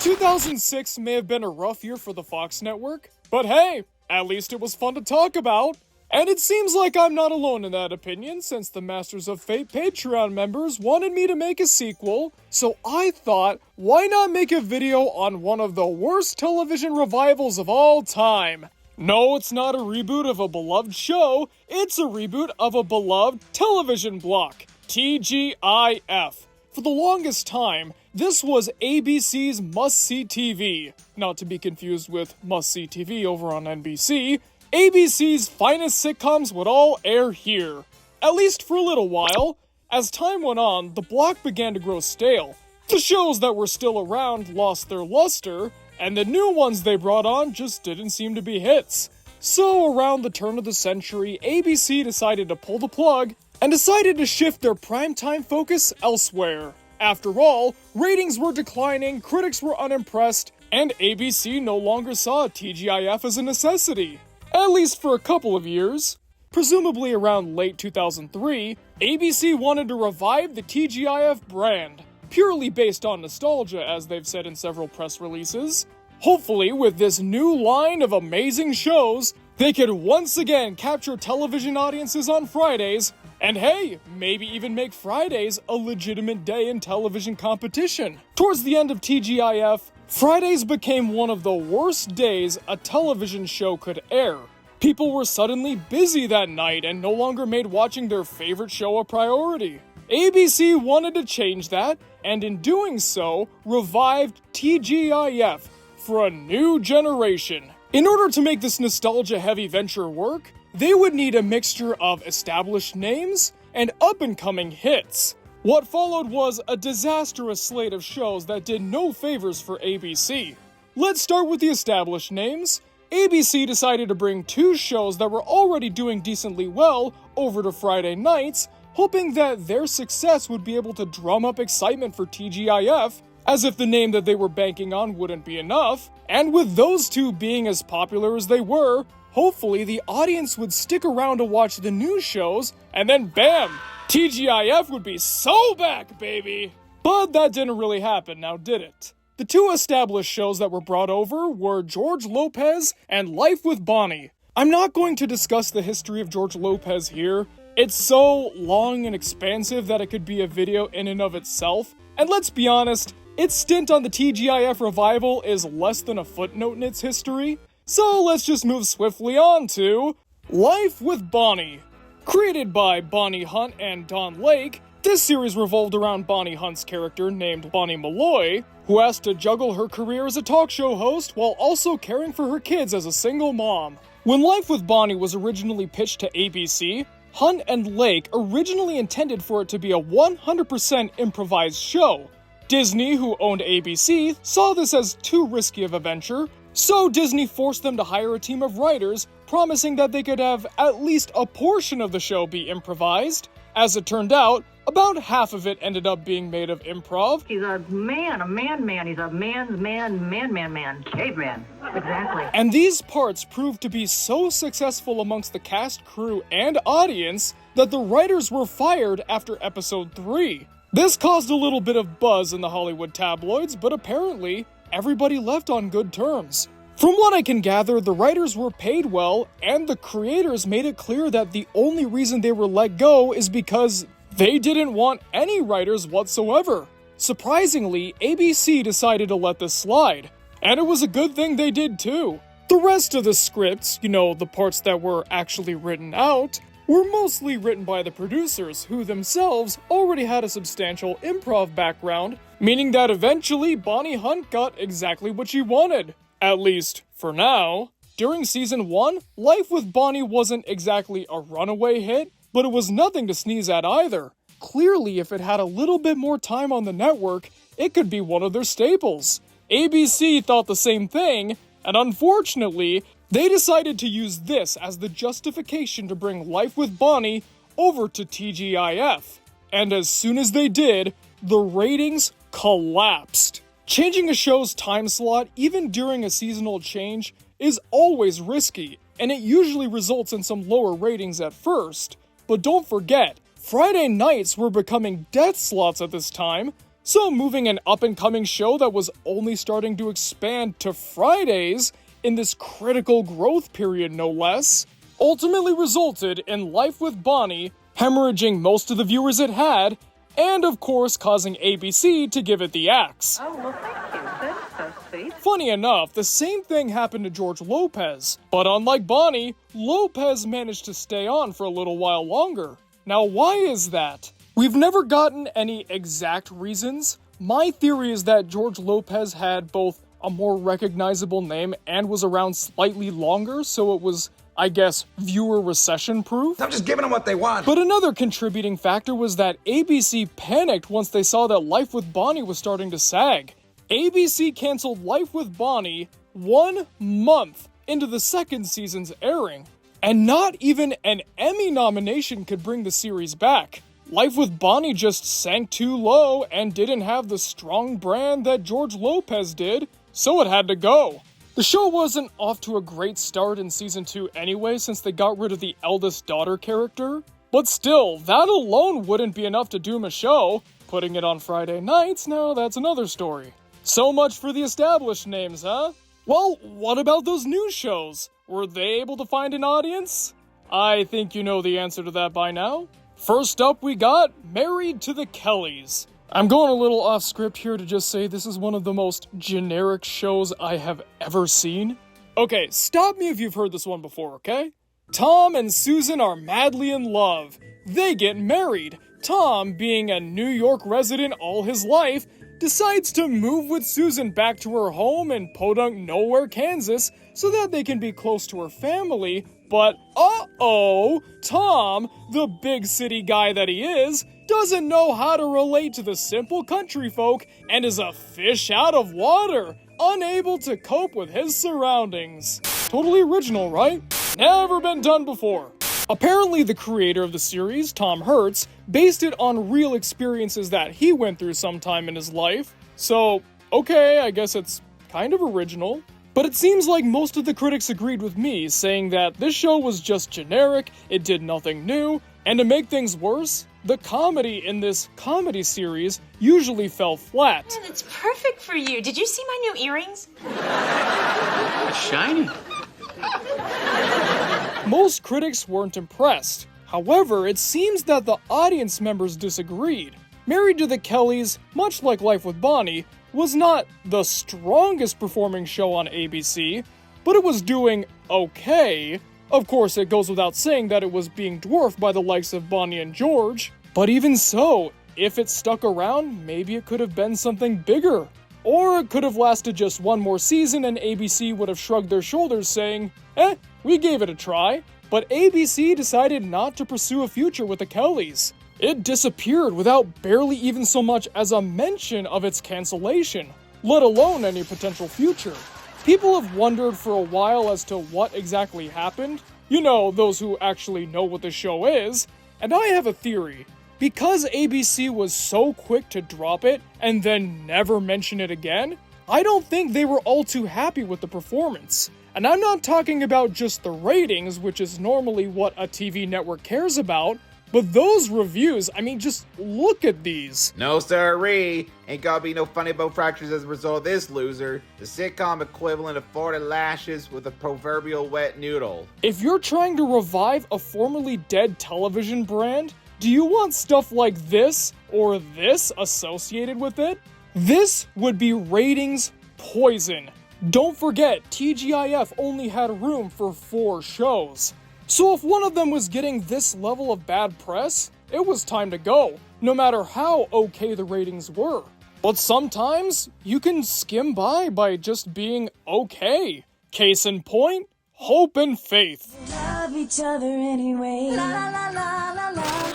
2006 may have been a rough year for the Fox network, but hey, at least it was fun to talk about. And it seems like I'm not alone in that opinion, since the Masters of Fate Patreon members wanted me to make a sequel, so I thought, why not make a video on one of the worst television revivals of all time? No, it's not a reboot of a beloved show, it's a reboot of a beloved television block, TGIF. For the longest time, this was ABC's must-see TV, not to be confused with must-see TV over on NBC. ABC's finest sitcoms would all air here, at least for a little while. As time went on, the block began to grow stale. The shows that were still around lost their luster, and the new ones they brought on just didn't seem to be hits. So around the turn of the century, ABC decided to pull the plug and decided to shift their primetime focus elsewhere. After all, ratings were declining, critics were unimpressed, and ABC no longer saw TGIF as a necessity. At least for a couple of years. Presumably around late 2003, ABC wanted to revive the TGIF brand, purely based on nostalgia, as they've said in several press releases. Hopefully, with this new line of amazing shows, they could once again capture television audiences on Fridays, and hey, maybe even make Fridays a legitimate day in television competition. Towards the end of TGIF, Fridays became one of the worst days a television show could air. People were suddenly busy that night and no longer made watching their favorite show a priority. ABC wanted to change that, and in doing so, revived TGIF for a new generation. In order to make this nostalgia-heavy venture work, they would need a mixture of established names and up-and-coming hits. What followed was a disastrous slate of shows that did no favors for ABC. Let's start with the established names. ABC decided to bring two shows that were already doing decently well over to Friday nights, hoping that their success would be able to drum up excitement for TGIF, as if the name that they were banking on wouldn't be enough. And with those two being as popular as they were, hopefully the audience would stick around to watch the new shows, and then bam! TGIF would be so back, baby! But that didn't really happen, now did it? The two established shows that were brought over were George Lopez and Life with Bonnie. I'm not going to discuss the history of George Lopez here. It's so long and expansive that it could be a video in and of itself. And let's be honest, its stint on the TGIF revival is less than a footnote in its history. So let's just move swiftly on to Life with Bonnie. Created by Bonnie Hunt and Don Lake, this series revolved around Bonnie Hunt's character named Bonnie Malloy, who has to juggle her career as a talk show host while also caring for her kids as a single mom. When Life with Bonnie was originally pitched to ABC, Hunt and Lake originally intended for it to be a 100% improvised show. Disney, who owned ABC, saw this as too risky of a venture, so Disney forced them to hire a team of writers, promising that they could have at least a portion of the show be improvised. As it turned out, about half of it ended up being made of improv. He's a man. He's a man's man. Caveman. Exactly. And these parts proved to be so successful amongst the cast, crew, and audience that the writers were fired after episode 3. This caused a little bit of buzz in the Hollywood tabloids, but apparently, everybody left on good terms. From what I can gather, the writers were paid well, and the creators made it clear that the only reason they were let go is because they didn't want any writers whatsoever. Surprisingly, ABC decided to let this slide, and it was a good thing they did too. The rest of the scripts, the parts that were actually written out, were mostly written by the producers, who themselves already had a substantial improv background, meaning that eventually Bonnie Hunt got exactly what she wanted. At least, for now. During season 1, Life with Bonnie wasn't exactly a runaway hit, but it was nothing to sneeze at either. Clearly, if it had a little bit more time on the network, it could be one of their staples. ABC thought the same thing, and unfortunately, they decided to use this as the justification to bring Life with Bonnie over to TGIF. And as soon as they did, the ratings collapsed. Changing a show's time slot, even during a seasonal change, is always risky, and it usually results in some lower ratings at first. But don't forget, Friday nights were becoming death slots at this time, so moving an up-and-coming show that was only starting to expand to Fridays in this critical growth period no less, ultimately resulted in Life with Bonnie hemorrhaging most of the viewers it had, and of course causing ABC to give it the axe. Oh, well, thank you. That's so sweet. Funny enough, the same thing happened to George Lopez, but unlike Bonnie, Lopez managed to stay on for a little while longer. Now why is that? We've never gotten any exact reasons. My theory is that George Lopez had both a more recognizable name and was around slightly longer, so it was, I guess, viewer recession proof. I'm just giving them what they want. But another contributing factor was that ABC panicked once they saw that Life with Bonnie was starting to sag. ABC canceled Life with Bonnie 1 month into the second season's airing, and not even an Emmy nomination could bring the series back. Life with Bonnie just sank too low and didn't have the strong brand that George Lopez did, so it had to go. The show wasn't off to a great start in season 2 anyway, since they got rid of the eldest daughter character. But still, that alone wouldn't be enough to doom a show. Putting it on Friday nights, now that's another story. So much for the established names, huh? Well, what about those new shows? Were they able to find an audience? I think you know the answer to that by now. First up, we got Married to the Kellys. I'm going a little off script here to just say this is one of the most generic shows I have ever seen. Okay, stop me if you've heard this one before, okay? Tom and Susan are madly in love. They get married. Tom, being a New York resident all his life, decides to move with Susan back to her home in Podunk Nowhere, Kansas, so that they can be close to her family. But uh-oh, Tom, the big city guy that he is, doesn't know how to relate to the simple country folk and is a fish out of water, unable to cope with his surroundings. Totally original, right? Never been done before. Apparently the creator of the series, Tom Hertz, based it on real experiences that he went through sometime in his life. So, okay, I guess it's kind of original. But it seems like most of the critics agreed with me, saying that this show was just generic, it did nothing new, and to make things worse, the comedy in this comedy series usually fell flat. Man, it's perfect for you. Did you see my new earrings? It's shiny. Most critics weren't impressed. However, it seems that the audience members disagreed. Married to the Kellys, much like Life with Bonnie, was not the strongest performing show on ABC, but it was doing okay. Of course, it goes without saying that it was being dwarfed by the likes of Bonnie and George, but even so, if it stuck around, maybe it could have been something bigger. Or it could have lasted just one more season and ABC would have shrugged their shoulders saying, we gave it a try. But ABC decided not to pursue a future with the Kellys. It disappeared without barely even so much as a mention of its cancellation, let alone any potential future. People have wondered for a while as to what exactly happened. You know, those who actually know what the show is. And I have a theory. Because ABC was so quick to drop it and then never mention it again, I don't think they were all too happy with the performance. And I'm not talking about just the ratings, which is normally what a TV network cares about, but those reviews, I mean, just look at these. No sirree, ain't gonna be no funny bone fractures as a result of this loser. The sitcom equivalent of 40 lashes with a proverbial wet noodle. If you're trying to revive a formerly dead television brand, do you want stuff like this or this associated with it? This would be ratings poison. Don't forget, TGIF only had room for 4 shows. So if one of them was getting this level of bad press, it was time to go, no matter how okay the ratings were. But sometimes, you can skim by just being okay. Case in point, Hope and Faith. Love each other anyway. La la la la la.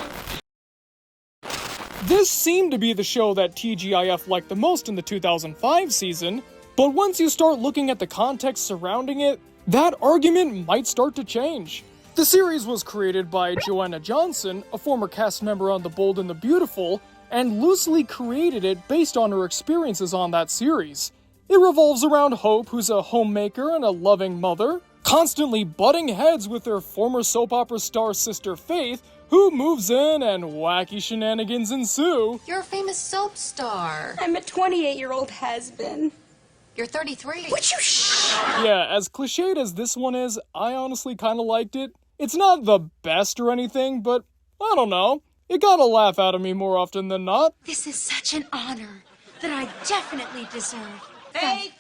This seemed to be the show that TGIF liked the most in the 2005 season, but once you start looking at the context surrounding it, that argument might start to change. The series was created by Joanna Johnson, a former cast member on The Bold and the Beautiful, and loosely created it based on her experiences on that series. It revolves around Hope, who's a homemaker and a loving mother, constantly butting heads with her former soap opera star sister Faith, who moves in and wacky shenanigans ensue. You're a famous soap star. I'm a 28-year-old has-been. You're 33. Would you shh? Yeah, as cliched as this one is, I honestly kinda liked it. It's not the best or anything, but I don't know. It got a laugh out of me more often than not. This is such an honor that I definitely deserve. Faith!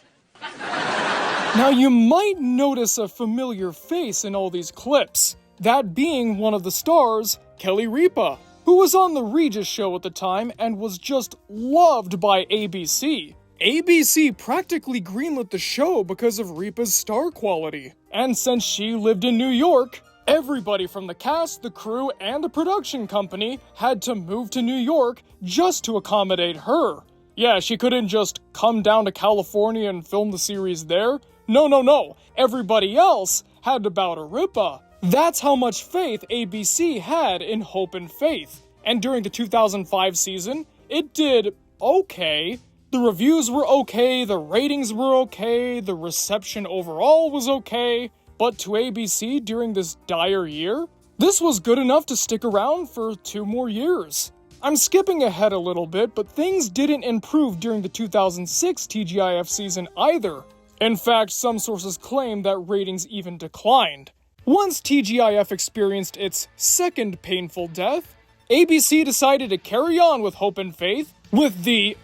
Now you might notice a familiar face in all these clips, that being one of the stars, Kelly Ripa, who was on the Regis show at the time and was just loved by ABC. ABC practically greenlit the show because of Ripa's star quality. And since she lived in New York, everybody from the cast, the crew, and the production company had to move to New York just to accommodate her. Yeah, she couldn't just come down to California and film the series there. No. Everybody else had to bow to Ripa. That's how much faith ABC had in Hope and Faith. And during the 2005 season, it did okay. The reviews were okay, the ratings were okay, the reception overall was okay. But to ABC during this dire year, this was good enough to stick around for 2 more years. I'm skipping ahead a little bit, but things didn't improve during the 2006 TGIF season either. In fact, some sources claim that ratings even declined. Once TGIF experienced its second painful death, ABC decided to carry on with Hope and Faith with the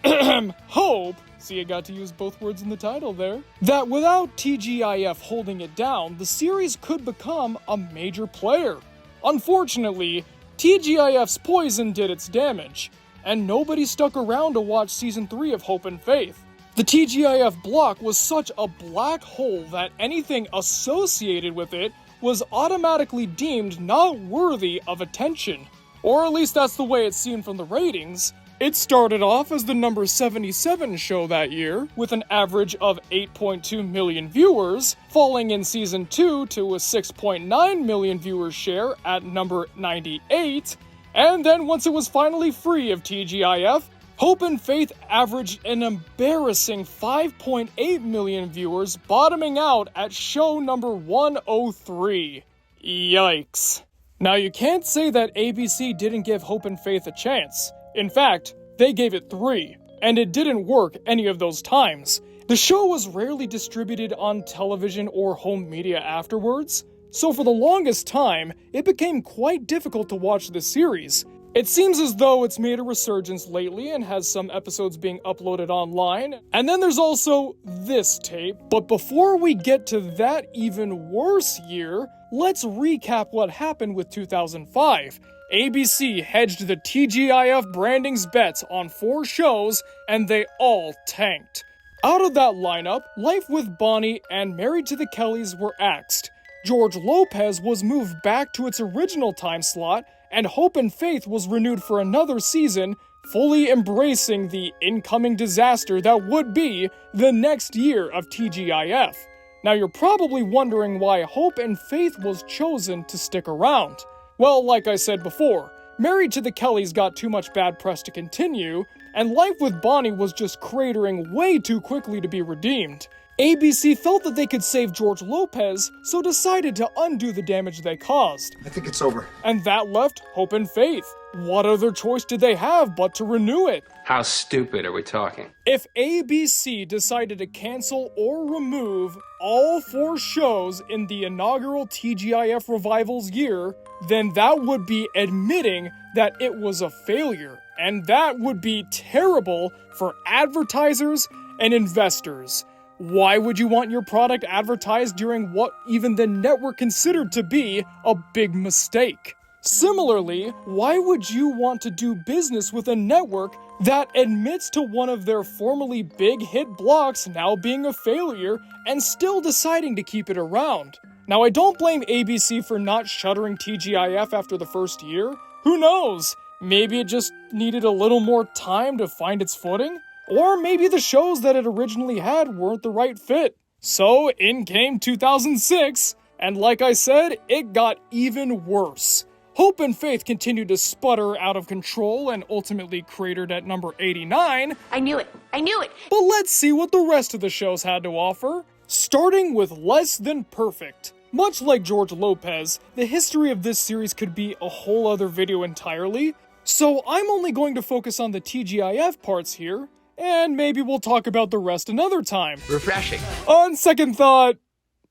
hope, see I got to use both words in the title there, that without TGIF holding it down, the series could become a major player. Unfortunately, TGIF's poison did its damage, and nobody stuck around to watch Season 3 of Hope and Faith. The TGIF block was such a black hole that anything associated with it was automatically deemed not worthy of attention. Or at least that's the way it seemed from the ratings. It started off as the number 77 show that year, with an average of 8.2 million viewers, falling in Season 2 to a 6.9 million viewers share at number 98, and then once it was finally free of TGIF, Hope and Faith averaged an embarrassing 5.8 million viewers, bottoming out at show number 103. Yikes. Now you can't say that ABC didn't give Hope and Faith a chance. In fact, they gave it 3, and it didn't work any of those times. The show was rarely distributed on television or home media afterwards, so for the longest time, it became quite difficult to watch the series. It seems as though it's made a resurgence lately and has some episodes being uploaded online, and then there's also this tape. But before we get to that even worse year, let's recap what happened with 2005. ABC hedged the TGIF branding's bets on 4 shows, and they all tanked. Out of that lineup, Life with Bonnie and Married to the Kellys were axed. George Lopez was moved back to its original time slot, and Hope and Faith was renewed for another season, fully embracing the incoming disaster that would be the next year of TGIF. Now you're probably wondering why Hope and Faith was chosen to stick around. Well, like I said before, Married to the Kellys got too much bad press to continue, and Life with Bonnie was just cratering way too quickly to be redeemed. ABC felt that they could save George Lopez, so decided to undo the damage they caused. I think it's over. And that left Hope and Faith. What other choice did they have but to renew it? How stupid are we talking? If ABC decided to cancel or remove all 4 shows in the inaugural TGIF Revival's year, then that would be admitting that it was a failure, and that would be terrible for advertisers and investors. Why would you want your product advertised during what even the network considered to be a big mistake? Similarly, why would you want to do business with a network that admits to one of their formerly big hit blocks now being a failure and still deciding to keep it around? Now, I don't blame ABC for not shuttering TGIF after the first year. Who knows? Maybe it just needed a little more time to find its footing? Or maybe the shows that it originally had weren't the right fit. So, in came 2006, and like I said, it got even worse. Hope and Faith continued to sputter out of control and ultimately cratered at number 89. I knew it. But let's see what the rest of the shows had to offer. Starting with Less Than Perfect. Much like George Lopez, the history of this series could be a whole other video entirely, so I'm only going to focus on the TGIF parts here, and maybe we'll talk about the rest another time. Refreshing. On second thought,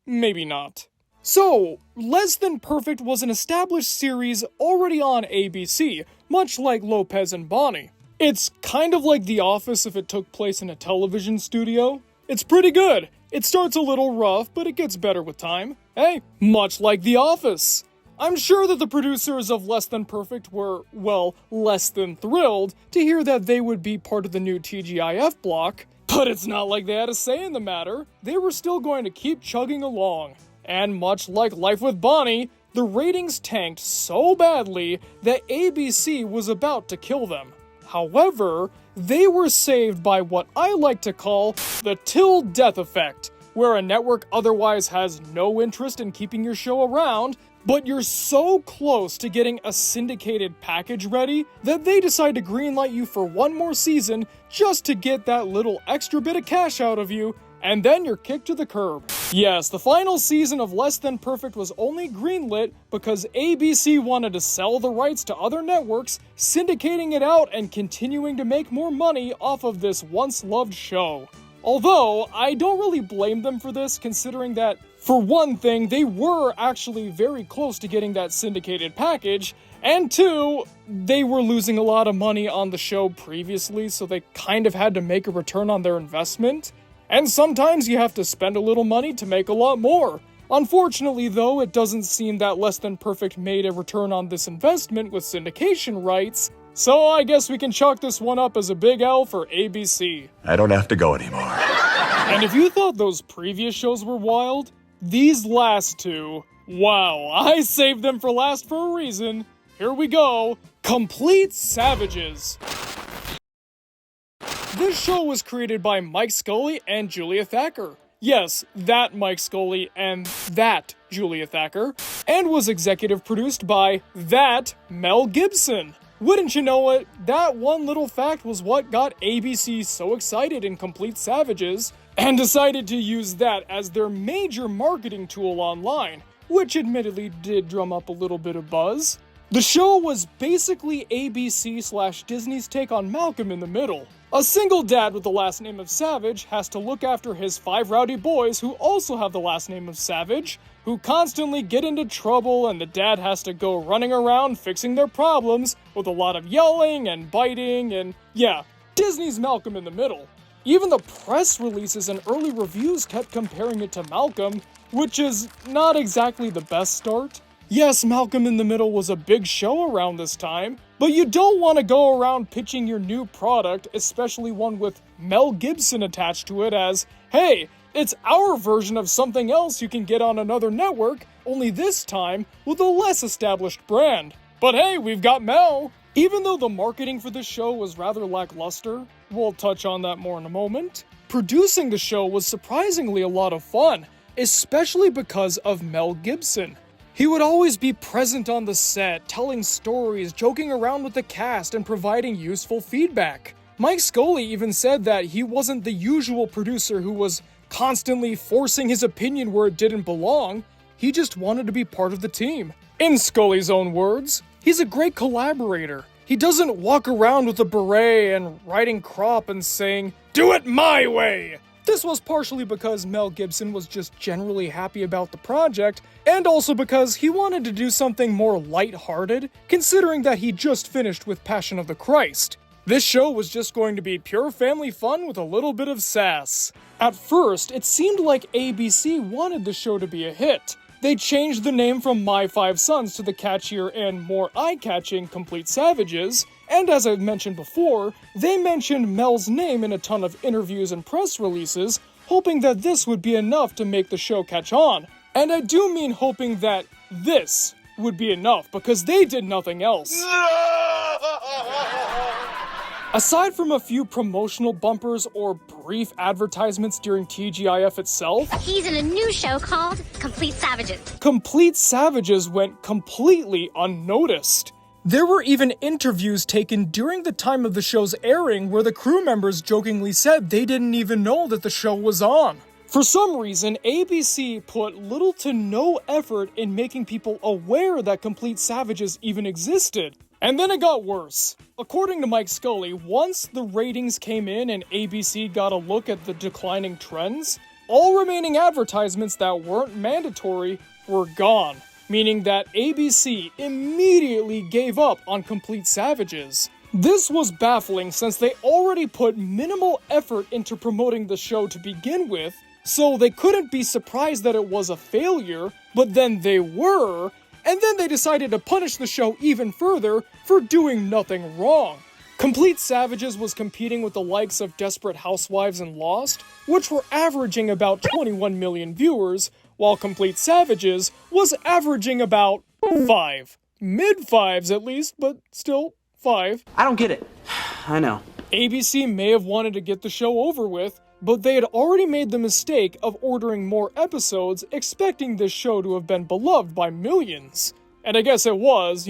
maybe not. So, Less Than Perfect was an established series already on ABC, much like Lopez and Bonnie. It's kind of like The Office if it took place in a television studio. It's pretty good. It starts a little rough, but it gets better with time. Hey, much like The Office. I'm sure that the producers of Less Than Perfect were, well, less than thrilled to hear that they would be part of the new TGIF block, but it's not like they had a say in the matter. They were still going to keep chugging along. And much like Life with Bonnie, the ratings tanked so badly that ABC was about to kill them. However, they were saved by what I like to call the till death effect, where a network otherwise has no interest in keeping your show around, but you're so close to getting a syndicated package ready that they decide to greenlight you for one more season just to get that little extra bit of cash out of you, and then you're kicked to the curb. Yes, the final season of Less Than Perfect was only greenlit because ABC wanted to sell the rights to other networks, syndicating it out and continuing to make more money off of this once-loved show. Although, I don't really blame them for this, considering that, for one thing, they were actually very close to getting that syndicated package, and two, they were losing a lot of money on the show previously, so they kind of had to make a return on their investment. And sometimes you have to spend a little money to make a lot more. Unfortunately though, it doesn't seem that Less Than Perfect made a return on this investment with syndication rights, so I guess we can chalk this one up as a big L for ABC. I don't have to go anymore. And if you thought those previous shows were wild, these last two, wow, I saved them for last for a reason. Here we go. Complete Savages. This show was created by Mike Scully and Julia Thacker. Yes, that Mike Scully and that Julia Thacker. And was executive produced by that Mel Gibson. Wouldn't you know it, that one little fact was what got ABC so excited in Complete Savages, and decided to use that as their major marketing tool online, which admittedly did drum up a little bit of buzz. The show was basically ABC/Disney's take on Malcolm in the Middle. A single dad with the last name of Savage has to look after his 5 rowdy boys who also have the last name of Savage, who constantly get into trouble, and the dad has to go running around fixing their problems with a lot of yelling and biting and, yeah, Disney's Malcolm in the Middle. Even the press releases and early reviews kept comparing it to Malcolm, which is not exactly the best start. Yes, Malcolm in the Middle was a big show around this time, but you don't want to go around pitching your new product, especially one with Mel Gibson attached to it as, hey, it's our version of something else you can get on another network, only this time with a less established brand. But hey, we've got Mel! Even though the marketing for this show was rather lackluster, we'll touch on that more in a moment, producing the show was surprisingly a lot of fun, especially because of Mel Gibson. He would always be present on the set, telling stories, joking around with the cast, and providing useful feedback. Mike Scully even said that he wasn't the usual producer who was constantly forcing his opinion where it didn't belong. He just wanted to be part of the team. In Scully's own words, he's a great collaborator. He doesn't walk around with a beret and riding crop and saying, "Do it my way!" This was partially because Mel Gibson was just generally happy about the project, and also because he wanted to do something more light-hearted, considering that he just finished with Passion of the Christ. This show was just going to be pure family fun with a little bit of sass. At first, it seemed like ABC wanted the show to be a hit. They changed the name from My Five Sons to the catchier and more eye-catching Complete Savages, and as I mentioned before, they mentioned Mel's name in a ton of interviews and press releases, hoping that this would be enough to make the show catch on. And I do mean hoping that this would be enough, because they did nothing else. Aside from a few promotional bumpers or brief advertisements during TGIF itself, he's in a new show called Complete Savages. Complete Savages went completely unnoticed. There were even interviews taken during the time of the show's airing where the crew members jokingly said they didn't even know that the show was on. For some reason, ABC put little to no effort in making people aware that Complete Savages even existed. And then it got worse. According to Mike Scully, once the ratings came in and ABC got a look at the declining trends, all remaining advertisements that weren't mandatory were gone, meaning that ABC immediately gave up on Complete Savages. This was baffling since they already put minimal effort into promoting the show to begin with, so they couldn't be surprised that it was a failure, but then they were, and then they decided to punish the show even further for doing nothing wrong. Complete Savages was competing with the likes of Desperate Housewives and Lost, which were averaging about 21 million viewers, while Complete Savages was averaging about 5. Mid-5s at least, but still 5. I don't get it. I know. ABC may have wanted to get the show over with, but they had already made the mistake of ordering more episodes, expecting this show to have been beloved by millions. And I guess it was,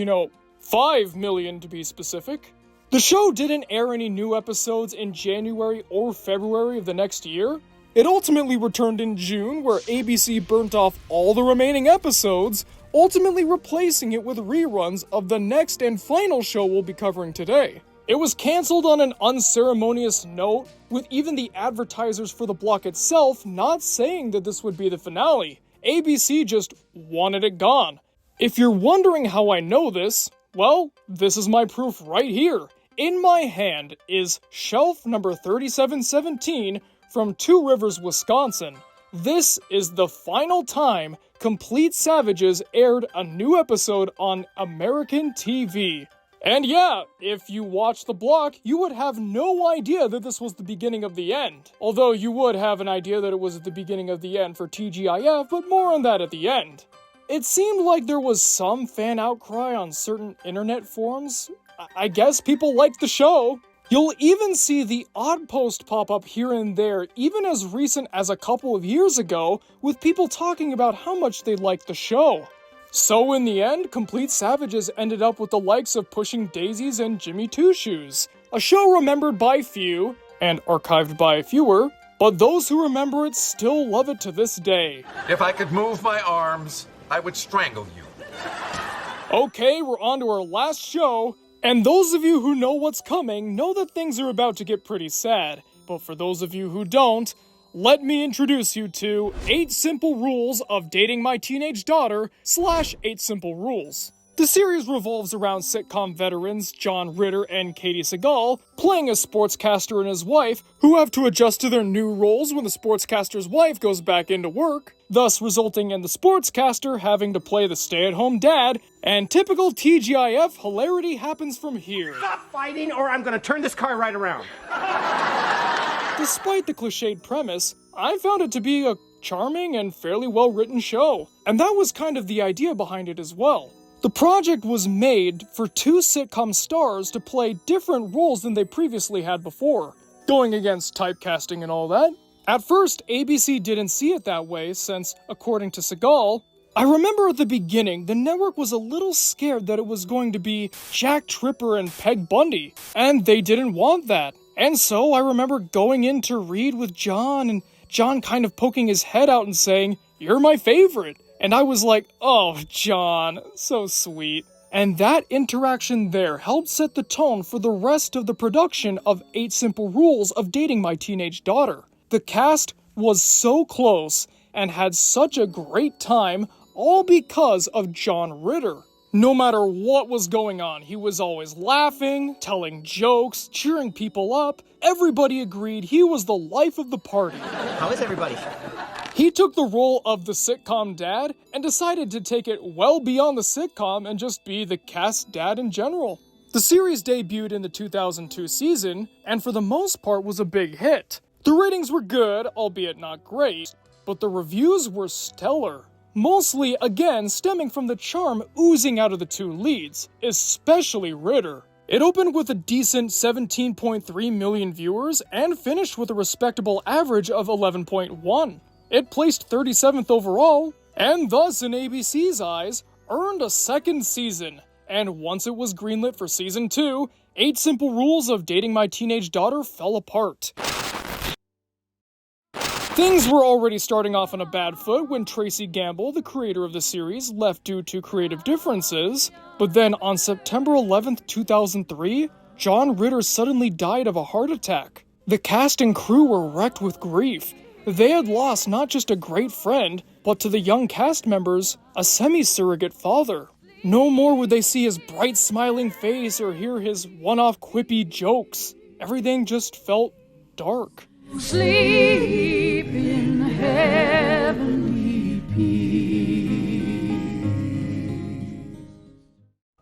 5 million to be specific. The show didn't air any new episodes in January or February of the next year. It ultimately returned in June, where ABC burnt off all the remaining episodes, ultimately replacing it with reruns of the next and final show we'll be covering today. It was cancelled on an unceremonious note, with even the advertisers for the block itself not saying that this would be the finale. ABC just wanted it gone. If you're wondering how I know this, well, this is my proof right here. In my hand is shelf number 3717 from Two Rivers, Wisconsin. This is the final time Complete Savages aired a new episode on American TV. And yeah, if you watch the block, you would have no idea that this was the beginning of the end. Although you would have an idea that it was the beginning of the end for TGIF, but more on that at the end. It seemed like there was some fan outcry on certain internet forums. I guess people liked the show. You'll even see the odd post pop up here and there, even as recent as a couple of years ago, with people talking about how much they liked the show. So in the end, Complete Savages ended up with the likes of Pushing Daisies and Jimmy Two Shoes, a show remembered by few, and archived by fewer, but those who remember it still love it to this day. If I could move my arms, I would strangle you. Okay, we're on to our last show, and those of you who know what's coming know that things are about to get pretty sad, but for those of you who don't, let me introduce you to 8 Simple Rules of Dating My Teenage Daughter / 8 Simple Rules. The series revolves around sitcom veterans John Ritter and Katie Seagal playing a sportscaster and his wife who have to adjust to their new roles when the sportscaster's wife goes back into work, thus resulting in the sportscaster having to play the stay-at-home dad, and typical TGIF hilarity happens from here. Stop fighting or I'm gonna turn this car right around. Despite the cliched premise, I found it to be a charming and fairly well-written show, and that was kind of the idea behind it as well. The project was made for 2 sitcom stars to play different roles than they previously had before, going against typecasting and all that. At first, ABC didn't see it that way since, according to Seagal, I remember at the beginning, the network was a little scared that it was going to be Jack Tripper and Peg Bundy, and they didn't want that. And so I remember going in to read with John, and John kind of poking his head out and saying, "You're my favorite." And I was like, oh, John, so sweet. And that interaction there helped set the tone for the rest of the production of 8 Simple Rules of Dating My Teenage Daughter. The cast was so close and had such a great time, all because of John Ritter. No matter what was going on, he was always laughing, telling jokes, cheering people up. Everybody agreed he was the life of the party. How is everybody? He took the role of the sitcom dad and decided to take it well beyond the sitcom and just be the cast dad in general. The series debuted in the 2002 season, and for the most part was a big hit. The ratings were good, albeit not great, but the reviews were stellar. Mostly, again, stemming from the charm oozing out of the 2 leads, especially Ritter. It opened with a decent 17.3 million viewers and finished with a respectable average of 11.1. It placed 37th overall, and thus, in ABC's eyes, earned a second season. And once it was greenlit for season 2, 8 Simple Rules of Dating My Teenage Daughter fell apart. Things were already starting off on a bad foot when Tracy Gamble, the creator of the series, left due to creative differences, but then on September 11th, 2003, John Ritter suddenly died of a heart attack. The cast and crew were wrecked with grief. They had lost not just a great friend, but to the young cast members, a semi-surrogate father. No more would they see his bright smiling face or hear his one-off quippy jokes. Everything just felt dark. Sleep in heavenly peace.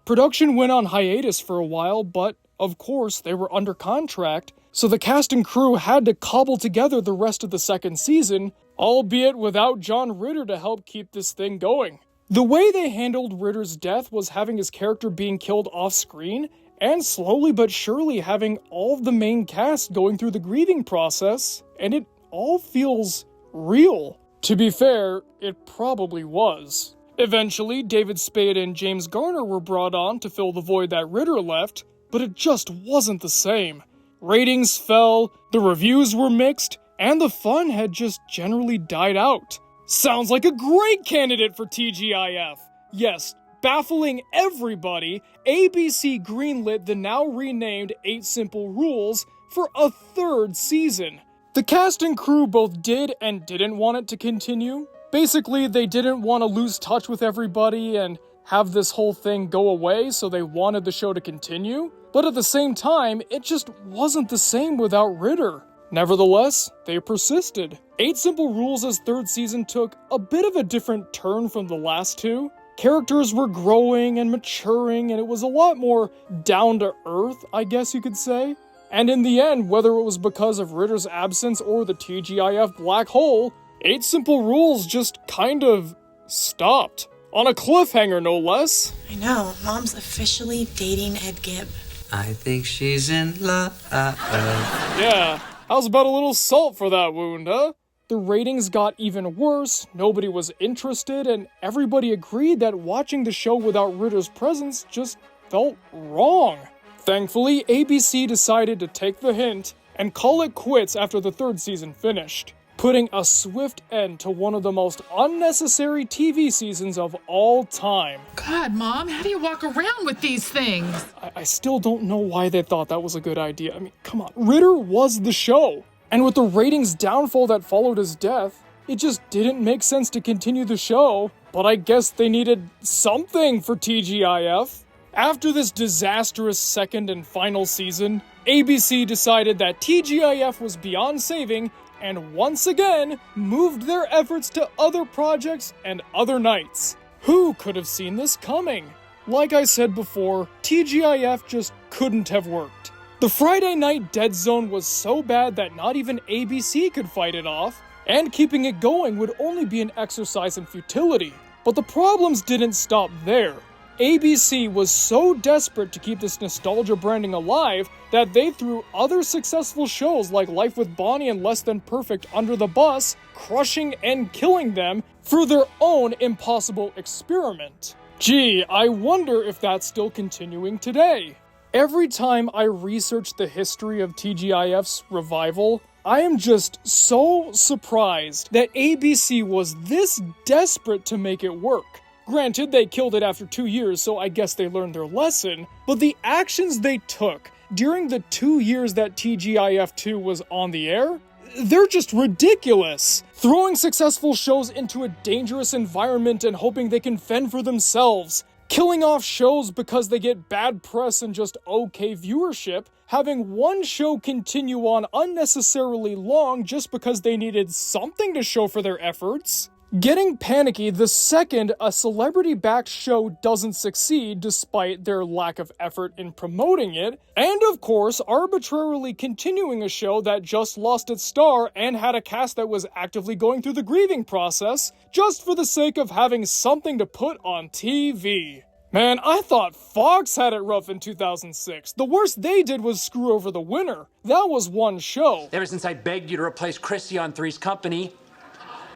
Production went on hiatus for a while, but of course they were under contract, so the cast and crew had to cobble together the rest of the second season, albeit without John Ritter to help keep this thing going. The way they handled Ritter's death was having his character being killed off screen, and slowly but surely having all of the main cast going through the grieving process, and it all feels real. To be fair, it probably was. Eventually, David Spade and James Garner were brought on to fill the void that Ritter left, but it just wasn't the same. Ratings fell, the reviews were mixed, and the fun had just generally died out. Sounds like a great candidate for TGIF! Yes, baffling everybody, ABC greenlit the now renamed 8 Simple Rules for a third season. The cast and crew both did and didn't want it to continue. Basically, they didn't want to lose touch with everybody and have this whole thing go away, so they wanted the show to continue. But at the same time, it just wasn't the same without Ritter. Nevertheless, they persisted. 8 Simple Rules' third season took a bit of a different turn from the last two. Characters were growing and maturing, and it was a lot more down-to-earth, I guess you could say. And in the end, whether it was because of Ritter's absence or the TGIF black hole, 8 Simple Rules just kind of stopped. On a cliffhanger, no less. I know, Mom's officially dating Ed Gibb. I think she's in love. Yeah, how's about a little salt for that wound, huh? The ratings got even worse, nobody was interested, and everybody agreed that watching the show without Ritter's presence just felt wrong. Thankfully, ABC decided to take the hint and call it quits after the third season finished, putting a swift end to one of the most unnecessary TV seasons of all time. God, Mom, how do you walk around with these things? I still don't know why they thought that was a good idea. I mean, come on, Ritter was the show. And with the ratings downfall that followed his death, it just didn't make sense to continue the show, but I guess they needed something for TGIF. After this disastrous second and final season, ABC decided that TGIF was beyond saving and once again moved their efforts to other projects and other nights. Who could have seen this coming? Like I said before, TGIF just couldn't have worked. The Friday night dead zone was so bad that not even ABC could fight it off, and keeping it going would only be an exercise in futility. But the problems didn't stop there. ABC was so desperate to keep this nostalgia branding alive that they threw other successful shows like Life with Bonnie and Less Than Perfect under the bus, crushing and killing them for their own impossible experiment. Gee, I wonder if that's still continuing today. Every time I research the history of TGIF's revival, I am just so surprised that ABC was this desperate to make it work. Granted, they killed it after 2 years, so I guess they learned their lesson, but the actions they took during the 2 years that TGIF2 was on the air, they're just ridiculous. Throwing successful shows into a dangerous environment and hoping they can fend for themselves. Killing off shows because they get bad press and just okay viewership, having one show continue on unnecessarily long just because they needed something to show for their efforts. Getting panicky the second a celebrity-backed show doesn't succeed despite their lack of effort in promoting it, and of course arbitrarily continuing a show that just lost its star and had a cast that was actively going through the grieving process just for the sake of having something to put on TV. Man, I thought Fox had it rough in 2006. The worst they did was screw over the winner. That was one show. Ever since I begged you to replace Chrissy on Three's Company.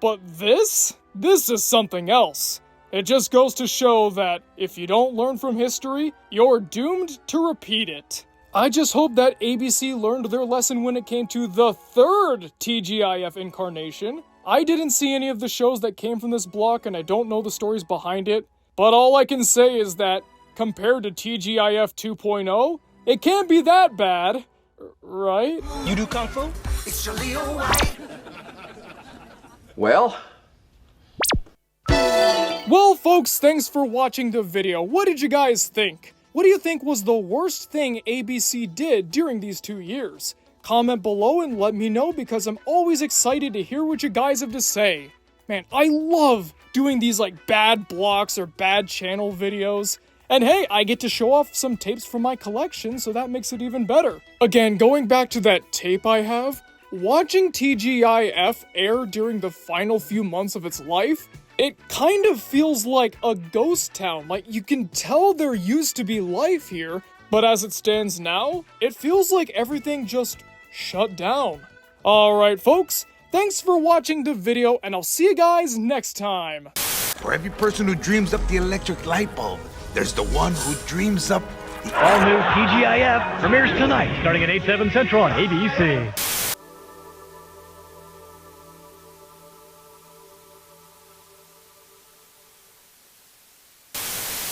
But this is something else. It just goes to show that if you don't learn from history, you're doomed to repeat it. I just hope that ABC learned their lesson when it came to the third TGIF incarnation. I didn't see any of the shows that came from this block and I don't know the stories behind it, but all I can say is that, compared to TGIF 2.0, it can't be that bad, right? You do Kung Fu? It's your Leo White. Well? Well, folks, thanks for watching the video. What did you guys think? What do you think was the worst thing ABC did during these 2 years? Comment below and let me know because I'm always excited to hear what you guys have to say. Man, I love doing these like bad blocks or bad channel videos. And hey, I get to show off some tapes from my collection, so that makes it even better. Again, going back to that tape I have, watching TGIF air during the final few months of its life, it kind of feels like a ghost town. Like, you can tell there used to be life here, but as it stands now, it feels like everything just shut down. Alright folks, thanks for watching the video, and I'll see you guys next time. For every person who dreams up the electric light bulb, there's the one who dreams up the all-new TGIF premieres tonight, starting at 8/7 Central on ABC.